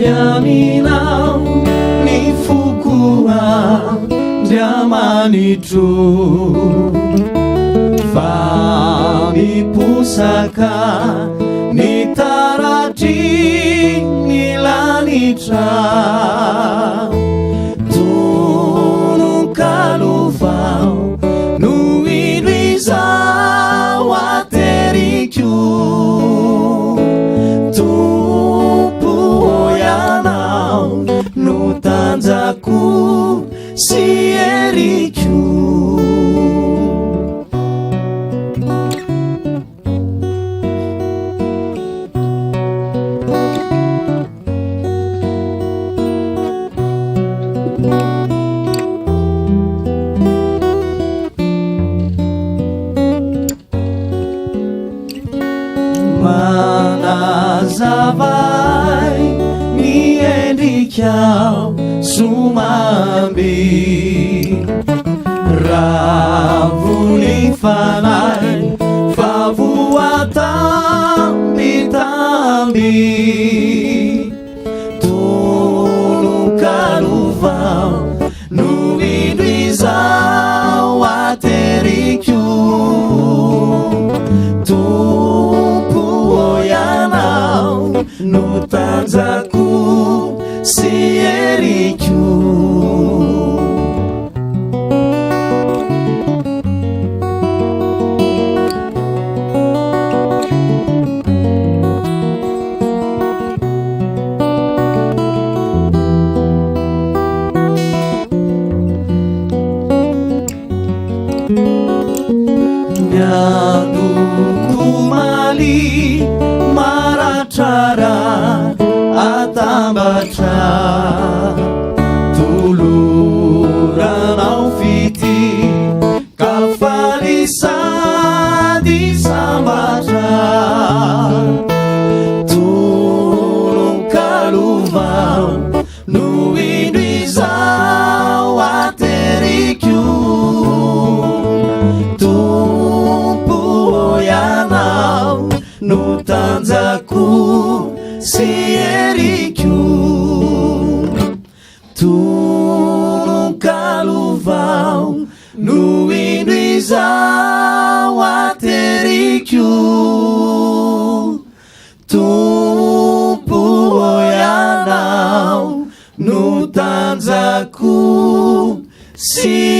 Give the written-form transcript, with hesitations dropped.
Jaminan nifukua jamani tu Fami pusaka nitarati nilanitra Tunukalufau nuidwiza waterikyu Tupuoyanau nutanzaku sierikyu Manazavai niendikyau sumambi Ravulifanai favuatambi-tambi Tunukaluvau nuidwiza waterikyu Tupuoyanau nutanzaku sierikyu Kumali maratara atambatra tuluran aufiti kafalisa disambatra Tunukaluvau nuidwiza waterikyu Tupuoyanau nutanzaku sierikyu Tunukaluvau nuidwiza waterikyu Tupuoyanau nutanzaku sierikyu